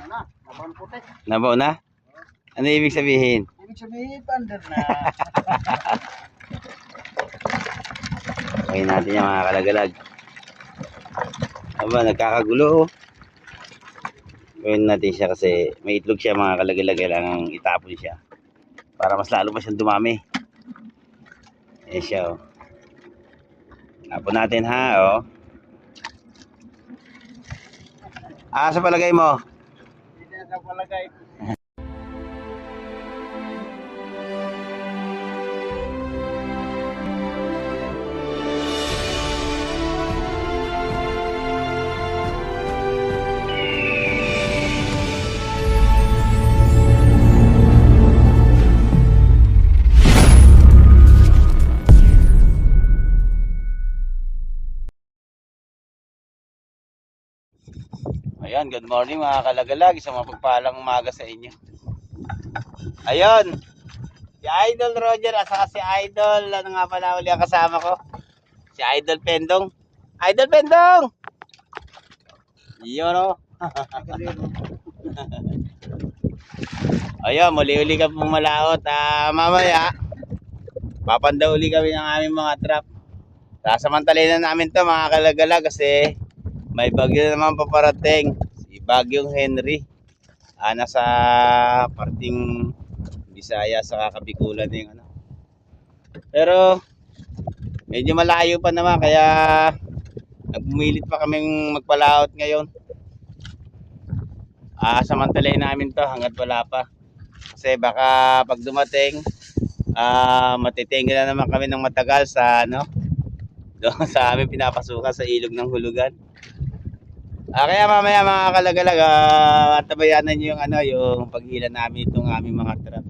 na. Nabaon puti. Nabaw na? Ano ibig sabihin? Ibig sabihin, pander na. Okay natin yung mga kalagalag. Aba, nagkakagulo oh. Gawin natin siya kasi may itlog siya mga kalagalag. Kailangan itapon siya para mas lalo pa siyang dumami. Ayan siya oh. Tapon natin ha oh. Sa palagay mo? Hindi na palagay. Ayan, good morning mga kalagalag. Isang mapagpalang umaga sa inyo. Ayun, si Idol Roger at saka si Idol, ano nga pala uli ang kasama ko? Si Idol Pendong. Idol Pendong! Yun o. Ayun, muli-uli ka pumalaot. Mamaya, papanda uli kami ng aming mga trap. Sasamantalin na namin to mga kalagalag kasi may bagyo na naman paparating. Si Bagyong Henry. Nasa parting Bisaya sa Kabikulan yung ano. Pero medyo malayo pa naman kaya nagpumilit pa kaming magpalaot ngayon. Samantalahin namin to hanggat wala pa. Kasi baka pag dumating matitingin na naman kami ng matagal sa ano doon sa amin pinapasukan sa ilog ng Hulugan. Kaya mamaya mga kalagalag, tabayanan nyo yung ano, yung paghila namin itong aming mga trap.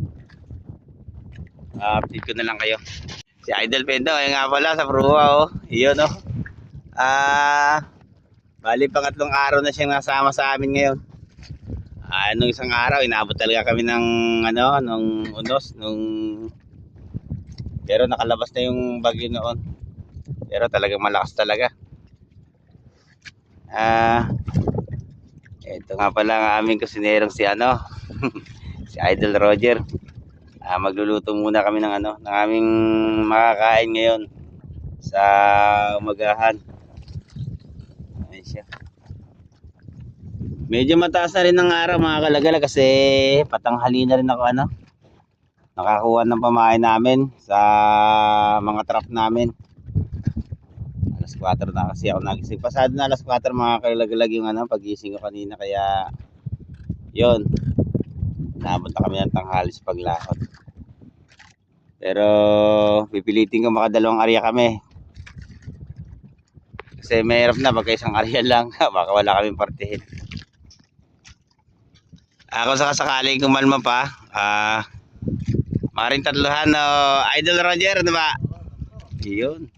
Update ko na lang kayo. Si Idol Pendo, ayun nga pala sa Prua oh. Iyon oh. Bali pangatlong araw na siyang nasama sa amin ngayon. Nung isang araw, inaabot talaga kami ng ano, nung unos, pero nakalabas na yung bagyo noon. Pero talagang malakas talaga. Ito nga pala ang aming kusinerong si ano si Idol Roger. Magluluto muna kami ng ano ng aming makakain ngayon sa umagahan. Ayun siya. Medyo mataas na rin ng araw mga kalagalag kasi patanghali na rin ako ano nakakuha ng pamain namin sa mga trap namin. Alas 4 na kasi ako nagising. Pasado na alas 4 mga kalagalag yung ano pagising ko kanina kaya yun. Naabot na kami ng tanghali sa paglakot. Pero pipilitin ko makadalawang area kami. Kasi mahirap na pagka isang area lang. Baka wala kaming partihin. Kung sakasakaling kumalma pa, maring tatluhan Idol Roger, ano ba? Yun.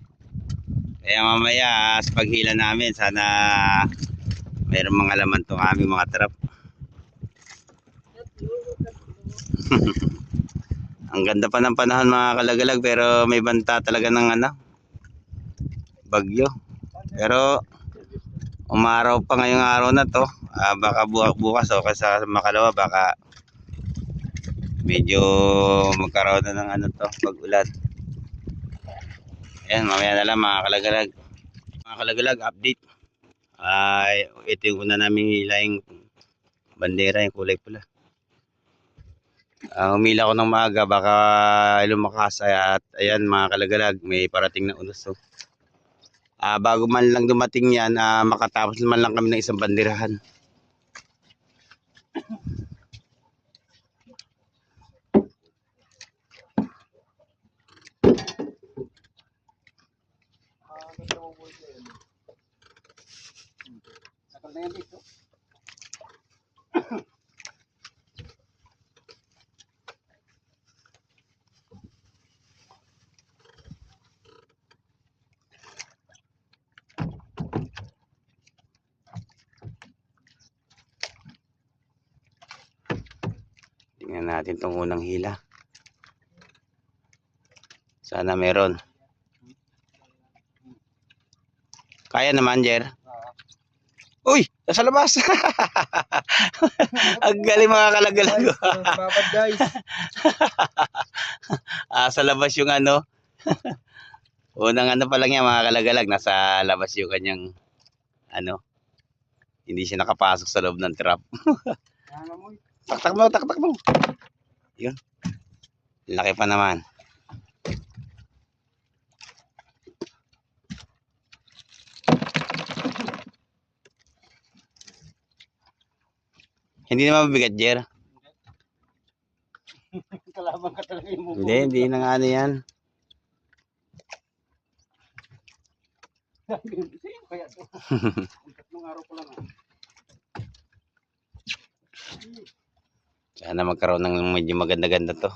Kaya mamaya sa paghila namin sana mayroong mga laman itong aming mga trap. Ang ganda pa ng panahon mga kalagalag pero may banta talaga ng ano bagyo. Pero umaraw pa ngayong araw na to. Baka bukas o sa makalawa baka medyo magkaroon na ng ano to pag-ulan. Ayan, mamaya na lang mga kalagalag. Mga kalagalag update. Ito yung una namin hilaing bandera yung kulay pula. Humila ko ng maaga baka lumakas at ayan mga kalagalag may parating na unos so. Bago man lang dumating yan makatapos man lang kami ng isang banderahan. Sakal na yan dito. Tingnan natin itong unang hila. Sana meron. Kaya naman, Jer. Uy! Nasa labas! Ang galing mga kalagalag. Babad guys. Sa labas yung ano. Unang ano pa lang yan mga kalagalag. Nasa labas yung kanyang ano. Hindi siya nakapasok sa loob ng trap. Ano mo? Taktak mo, taktak mo. Yun. Laki pa naman. Hindi naman mabigat, Jer. Kalaban ka talaga yung mubo. Hindi na nga ano yan. Sino kaya to? Ang tatlong araw ko lang ah. Sana magkaroon ng medyo maganda-ganda to.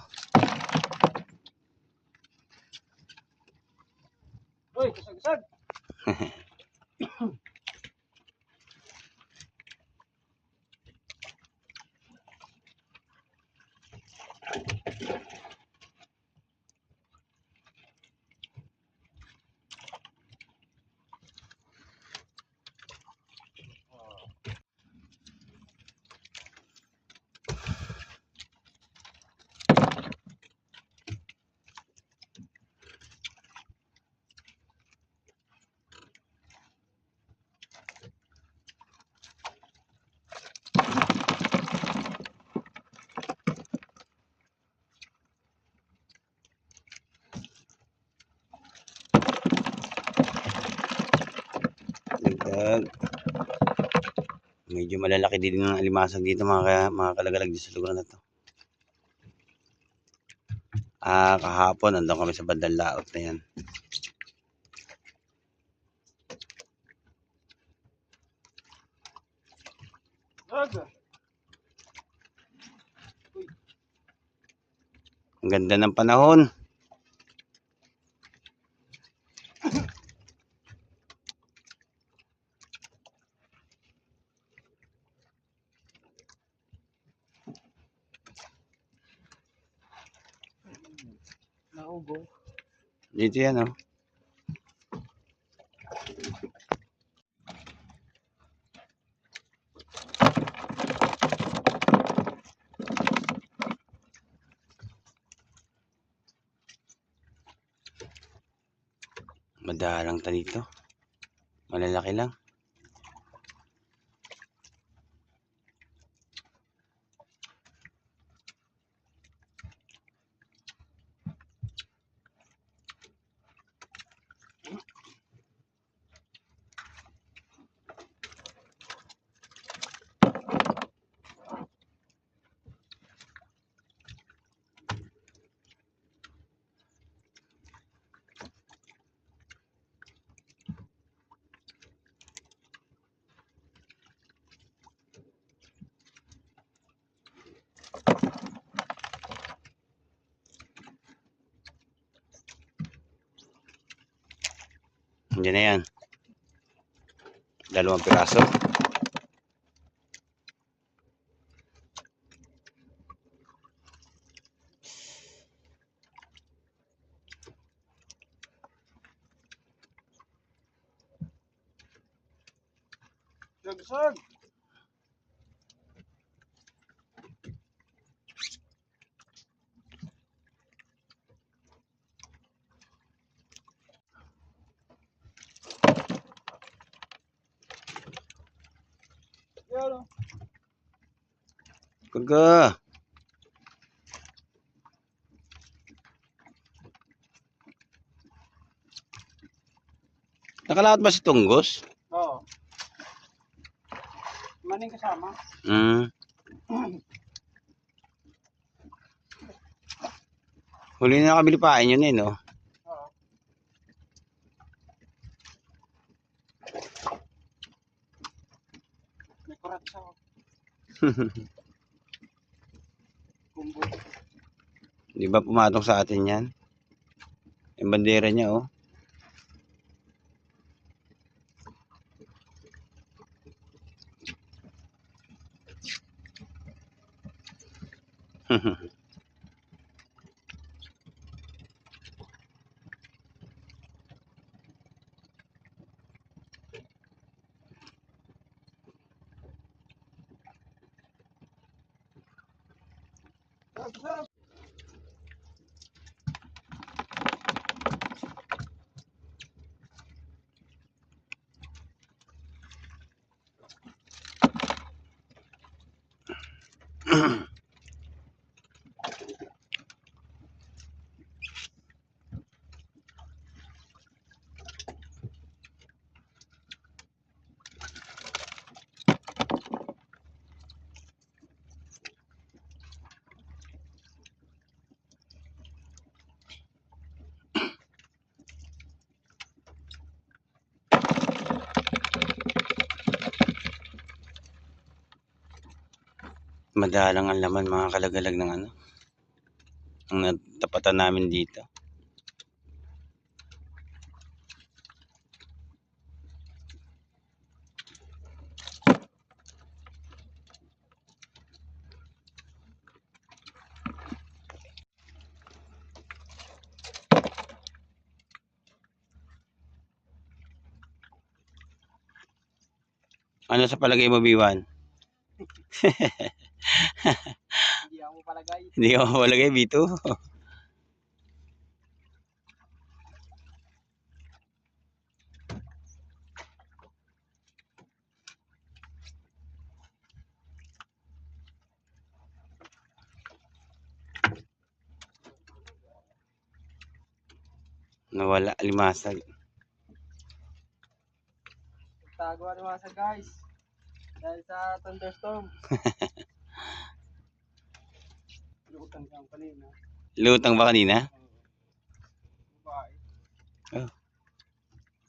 Uy, kasag-kasag. Dagdag. Medyo malalaki din ng alimasag dito mga kalagalag dito sa lugar na to. Kahapon andun kami sa bandang laot na yan. Ang ganda ng panahon. Naugo. Dito yan oh. Madalang ta dito. Malalaki lang. Diyan na yan. 2 piraso. Kasag-kasag. Yan. Kaga. Nakalaot ba si Tunggos? Oo. Maning kasama. Huli na nakabili pain yun eh, no? Oo. May kurat sa kumbo. Di ba pumatong sa atin yan? Yung bandera niya, oh. sarap. Madalang ang laman mga kalagalag ng ano, ang natapatan namin dito. Ano sa palagay mo, Biwan? Hindi ako palagay. Hindi ka mapalagay, Bito. Nawala, limasag. Tago ang masa guys. Dahil sa thunderstorm. Lutan kang kanina. Lutang ba kanina? Babae. Oh.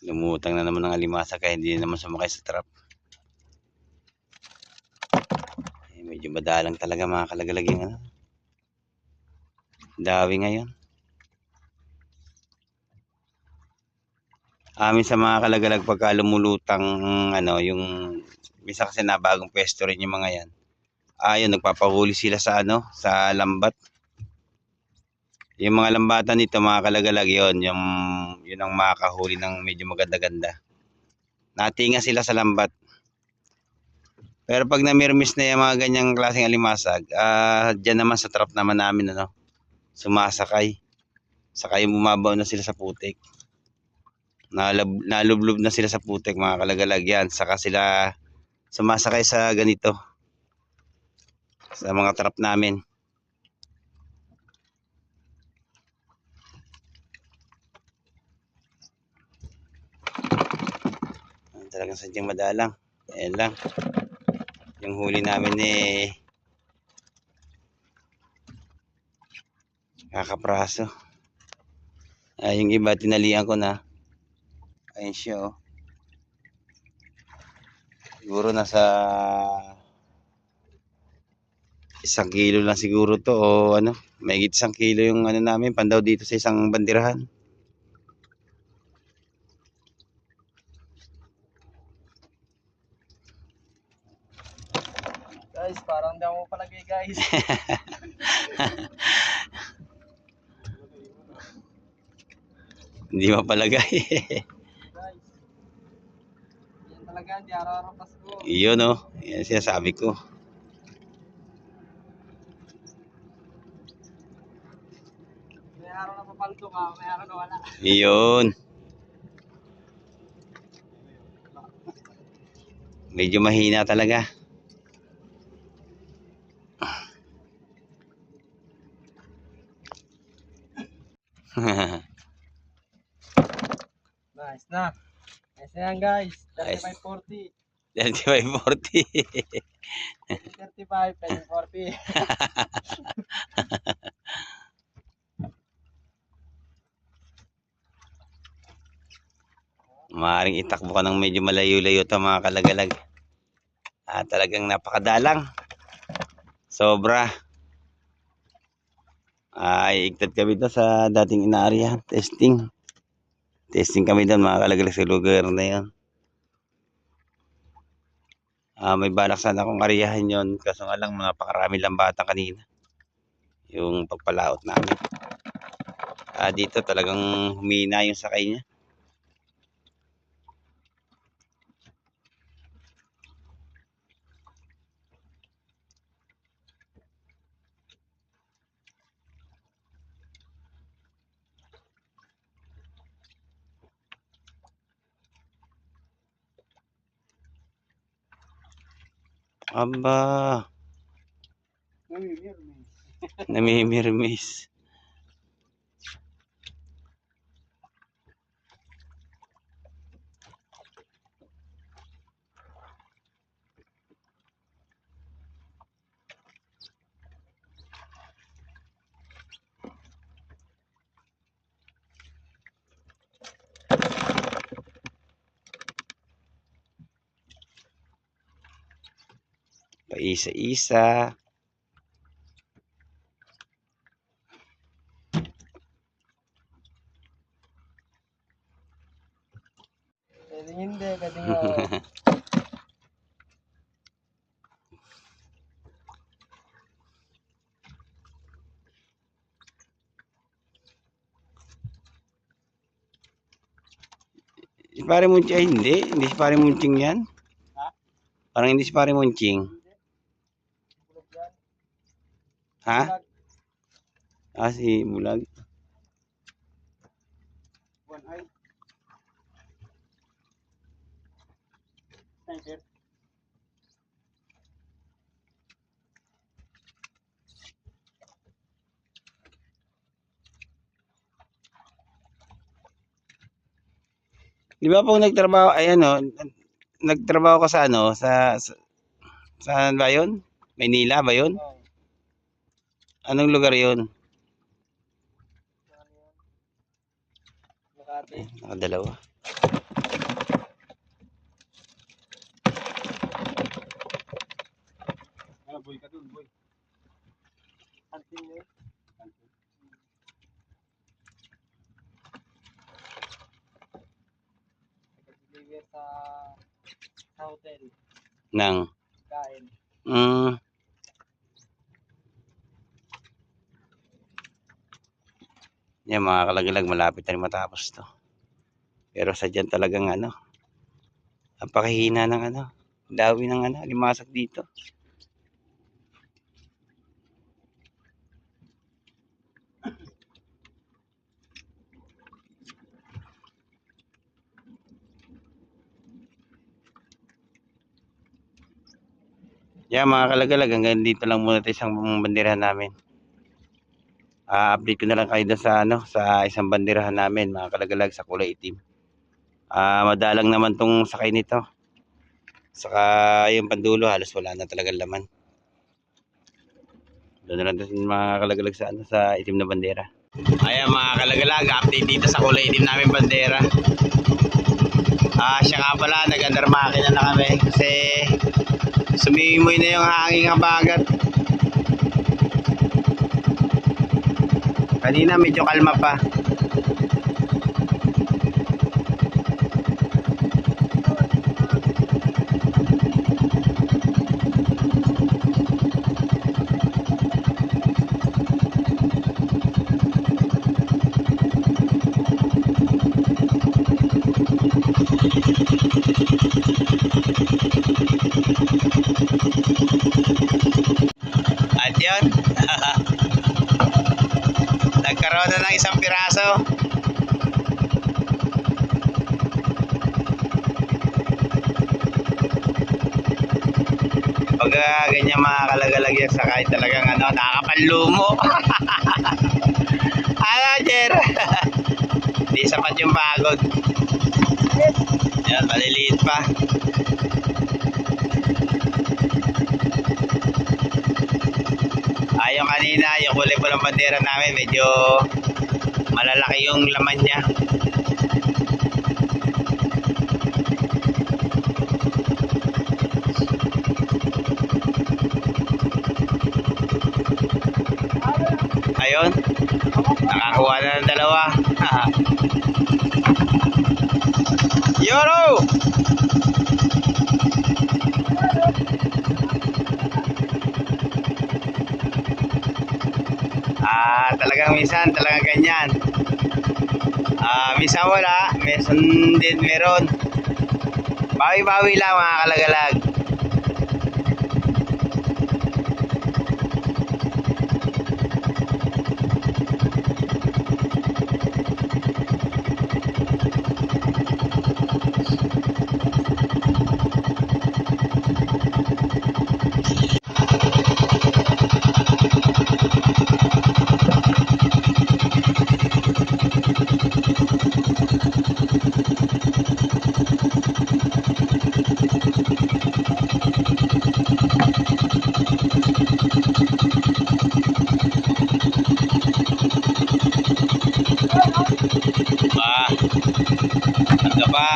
Lumutang na naman ng alimasa kaya hindi naman sumakay sa trap. Eh, medyo madalang talaga mga kalagalag yung ano. Dawi ngayon. Amin sa mga kalagalag pagka lumulutang ano, yung misa kasi na bagong pwesto rin yung mga yan. Ayun, nagpapahuli sila sa ano, sa lambat. Yung mga lambatan nito mga kalagalag yun ang makakahuli ng medyo maganda-ganda. Natinga sila sa lambat. Pero pag namirmis na yung mga ganyang klaseng alimasag, dyan naman sa trap naman namin ano, sumasakay. Saka yung bumabaw na sila sa putik. Nalublob na sila sa putik mga kalagalag yan. Saka sila sumasakay sa ganito. Sa mga trap namin. Talagang sadyang madalang. Ayan lang. Yung huli namin eh kakapraso. Yung iba tinalian ko na. Ayun siya oh. Siguro nasa 1 kilo lang siguro to o ano. Mahigit 1 kilo yung ano namin pandaw dito sa isang bandirahan. Guys, parang hindi ako palagay guys. Hindi mapalagay. Guys. Yan talaga, hindi araw-araw Pasko. Iyon oh. Yan siya sabi ko. May araw na papaldo ka, may araw na wala. Iyon. Medyo mahina talaga. Nice na. Nice na yan guys. 35-40. 35-40. 35, 40. Maaaring itakbo ka ng medyo malayo-layo ito mga kalagalag. Talagang napakadalang. Sobra. Iigtad kami doon sa dating inaarya. Testing. Testing kami doon mga kalagalag sa lugar na yun. May balak sana akong ariyahan yun. Kaso nga lang napakarami lang bata kanina. Yung pagpalaot namin. Dito talagang humina yung sakay niya. Aba, namimirmis. Paisa-isa. Pwedeng hindi, pwedeng oo. Si Pare Munching, ay hindi. Hindi si Pare Munching yan. Ha? Parang hindi si Pare Munching. Bulog yan. Ha? Bulag. Ah, si Bulag. One eye. Sniper. Di ba po nagtrabaho, ay ano, nagtrabaho ka sa ano, saan ba yun? Maynila ba yun? Oo. Anong lugar yun? Ano yun? Makati. Nakadalawa. Boy ka dun, boy. Antin yun. Nag-deliver sa hotel. Nang, Kain. yan mga kalagalag, malapit na rin matapos to. Pero sadyan talagang ano, ang pakihina ng ano, dawi ng ano, limasak dito. Yan mga kalagalag, hanggang dito lang muna tayo isang banderahan namin. Update ko na lang kayo doon sa ano, sa isang banderahan namin mga kalagalag sa kulay itim. Madalang naman tong sakay nito. Saka yung pandulo halos wala na talagang laman. Doon na lang tayo mga kalagalag sa ano, sa itim na bandera. Ayan mga kalagalag, update dito sa kulay itim namin bandera. Siya nga pala, nag-andarmaki na kami kasi sumimoy na yung hanging habagat. Kanina medyo kalma pa. At yun, nagkaroon na ng isang piraso. Pag ganyan mga kalagalag yan, sakay talagang ano, nakakapanlumo. Ano, Jer? Hindi sapat yung pagod. Yan, maliliit pa. Yung kanina, yung kulay po ng bandera namin, medyo malalaki yung laman niya. Ayun, nakakuha na ng dalawa. Yoro! Talagang minsan, talagang ganyan. Minsan wala, minsan din meron. Bawi-bawi lang mga kalagalag. Pa. Hangga pa.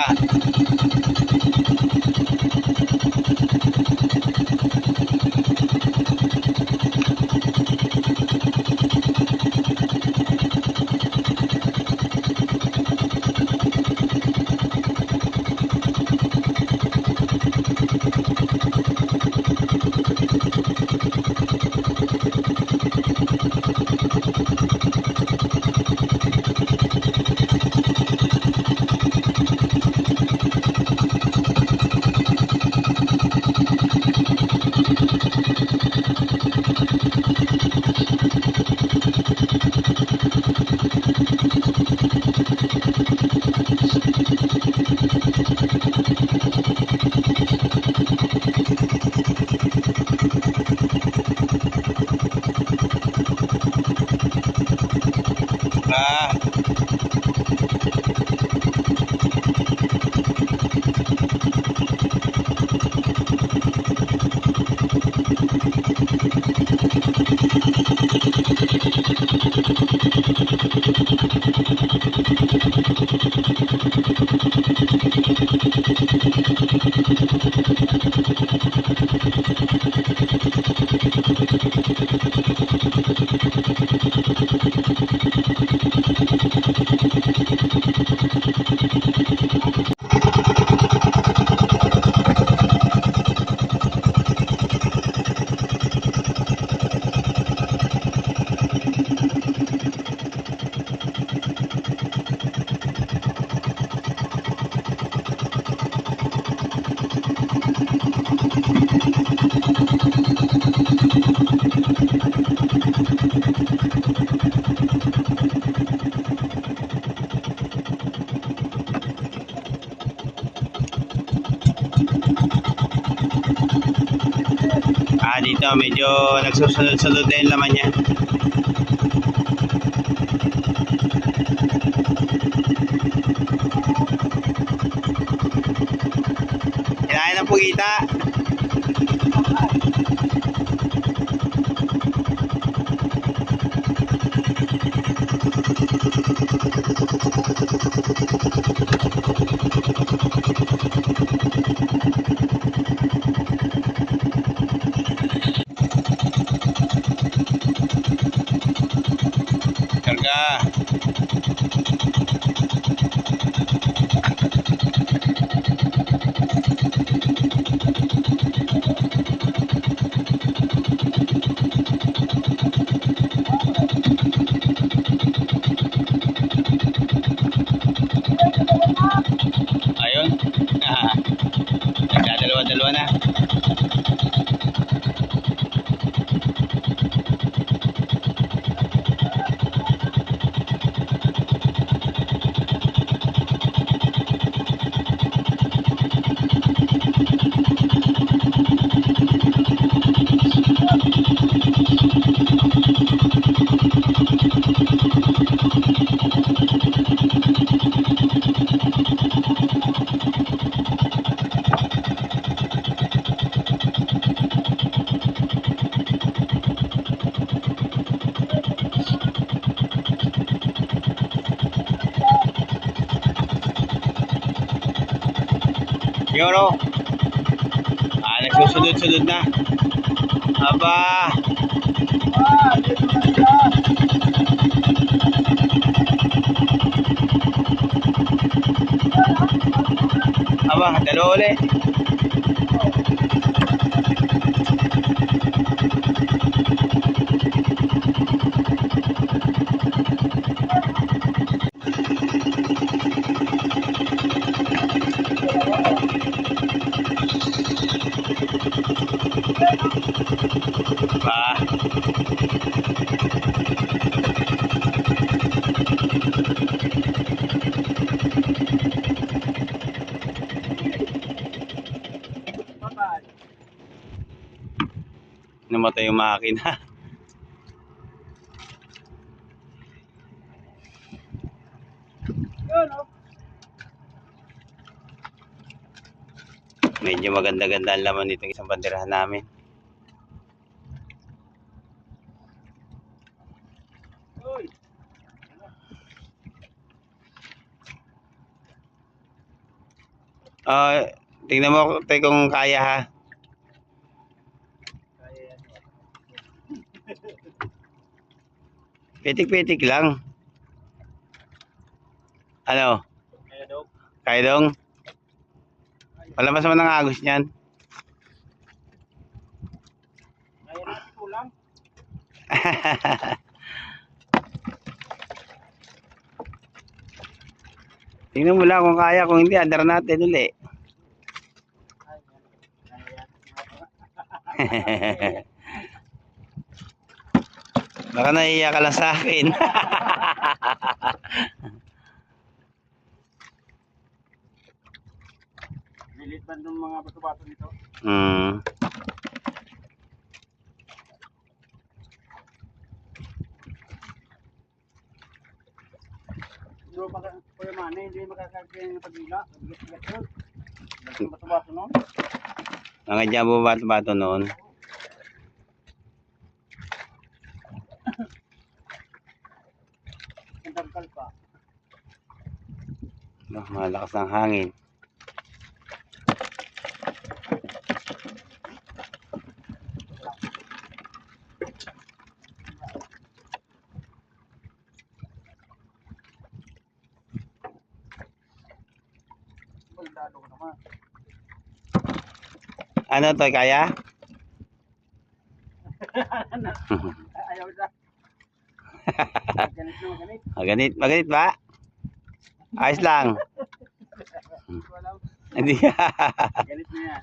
Pa. Dito medyo nagsusunod-sunod na yung laman niya. Kinain ng pugita. Karga. Ayun. Nagdadalawa-dalawa na. Yun o. Nagsusunod-sunod na. Aba. Aba, dalawa ulit. Pa. Namatay yung makina. Medyo maganda-ganda ang laman nitong isang banderahan namin. Uy. Tingnan mo te kung kaya ha. Kaya yan. Pitik-pitik lang. Ano? Kaya daw. Kaya dong? Palabas mo ng agos niyan. Kaya natin kulang. Tingnan mo lang kung kaya, kung hindi, andar natin uli. Baka nahiya ka lang sa akin. Bilit ba ng mga bato-bato nito? Hmm. Hindi pagmana, hindi makakagaya ng pagila. Bigat-bigat yun. Bato-bato nun. Mga dyan bato-bato noon. Ang tangkal pa. Malakas ang hangin. Baldado ko naman. Ano to, kaya? Ayaw na. Ganit naman, ganit. Maganit, maganit ba? Ayos lang. Wala. Hindi. Ganit na yan.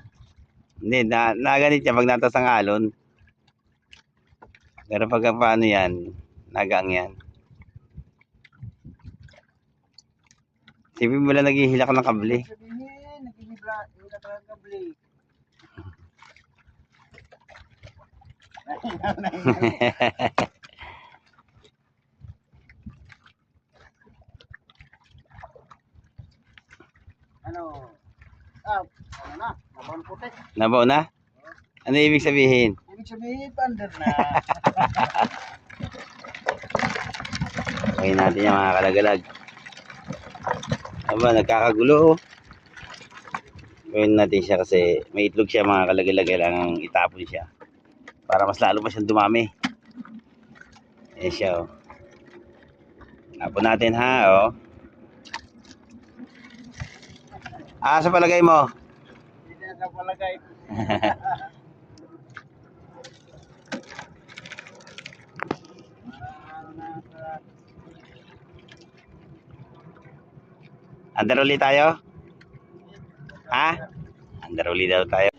Hindi, naganit siya pag natas ang alon. Pero pag paano yan, nagang yan. Sipin mo lang naghihilak ng kable. Sabihin, nagkihibla, hila ka ng kabli. Ano? Ano na? Mabang puti. Nabaw na? Ano ibig sabihin? Ibig sabihin, pander na. Okay natin yung mga kalagalag. Aba, nagkakagulo. Gawin natin siya kasi may itlog siya mga kalagalag. Kailangan itapon siya. Para mas lalo pa siyang dumami. Ayan siya oh. Tapon natin ha oh. Sa palagay mo? Hindi na sa palagay. Andar uli tayo? Ha? Andar uli daw tayo.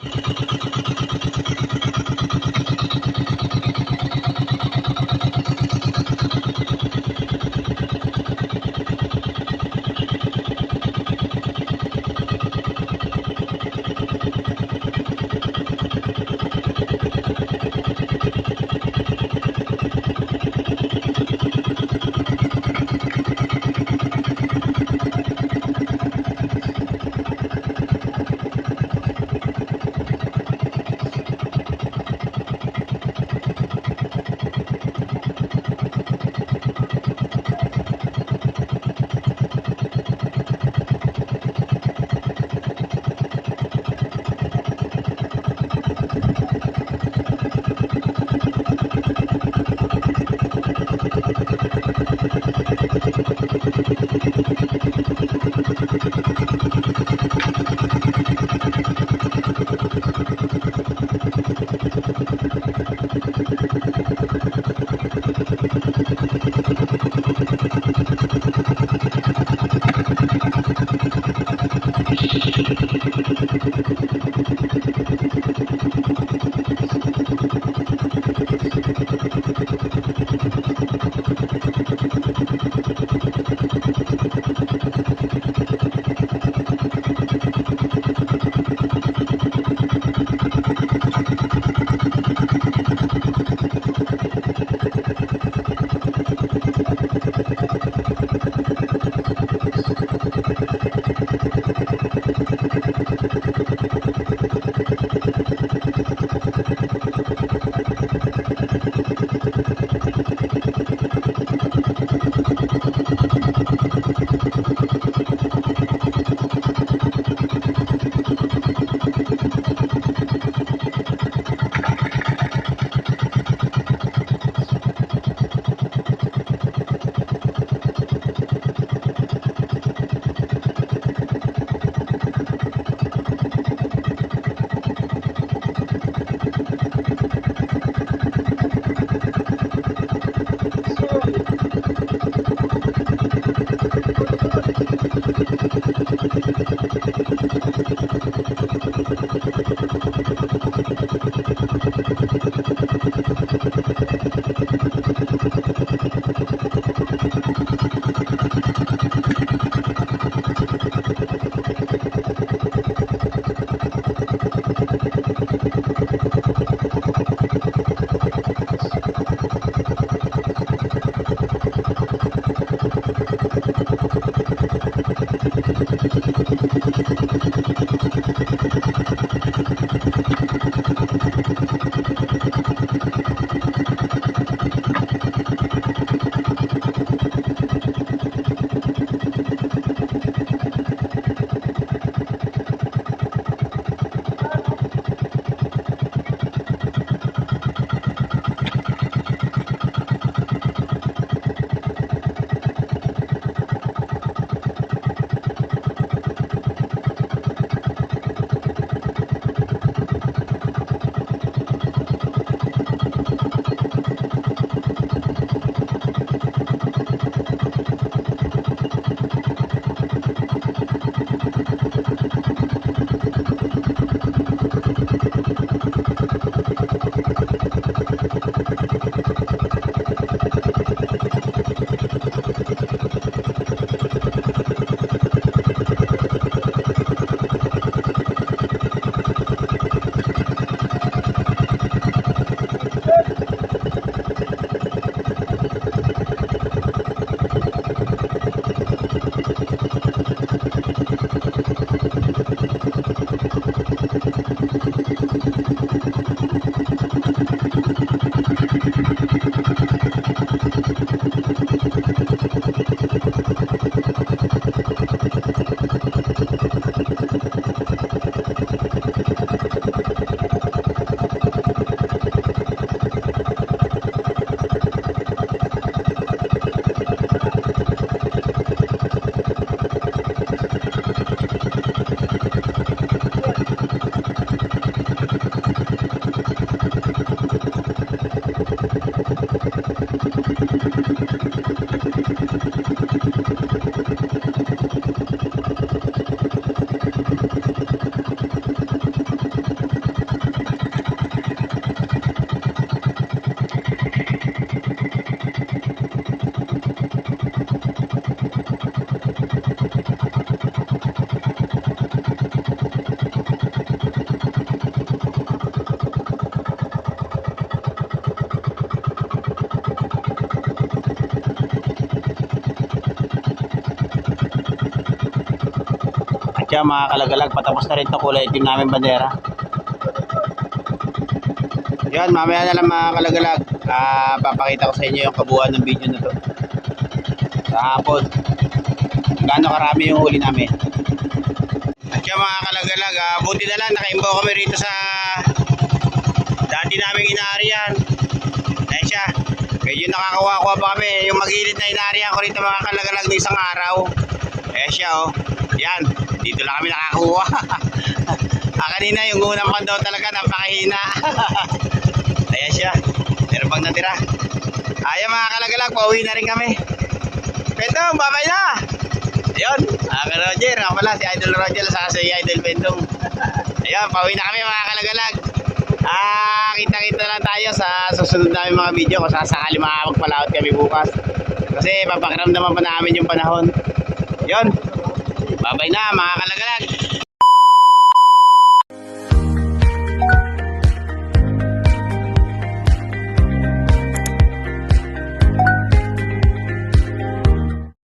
Kaya mga kalagalag, patapos na rin ito kulay itim namin bandera. Yan, mamaya na lang mga kalagalag, papakita ko sa inyo yung kabuuan ng video na to. Sa hapon, gaano karami yung huli namin. At yan mga kalagalag, buti na lang nakaimbaw kami rito sa dati naming inaarihan. Ayan siya, medyo nakakawa-kuha pa kami. Yung magilid na inaarihan ko rito mga kalagalag ng isang araw. Ayan siya oh, yan. Dito lang kami nakakuha. Kanina yung unang pandaw talaga napakahina. Ayan siya. Meron pang natira. Ayan mga kalagalag, pauwi na rin kami. Pendong, babay na. Ayun, Roger. Ako pala si Idol Roger sa si Idol Pendong. Ayun, pauwi na kami mga kalagalag. Kita-kita lang tayo sa susunod namin mga video kung sasakali makapagpalaot kami bukas. Kasi papakiramdaman pa namin yung panahon. Yun. Babay na mga kalagalag.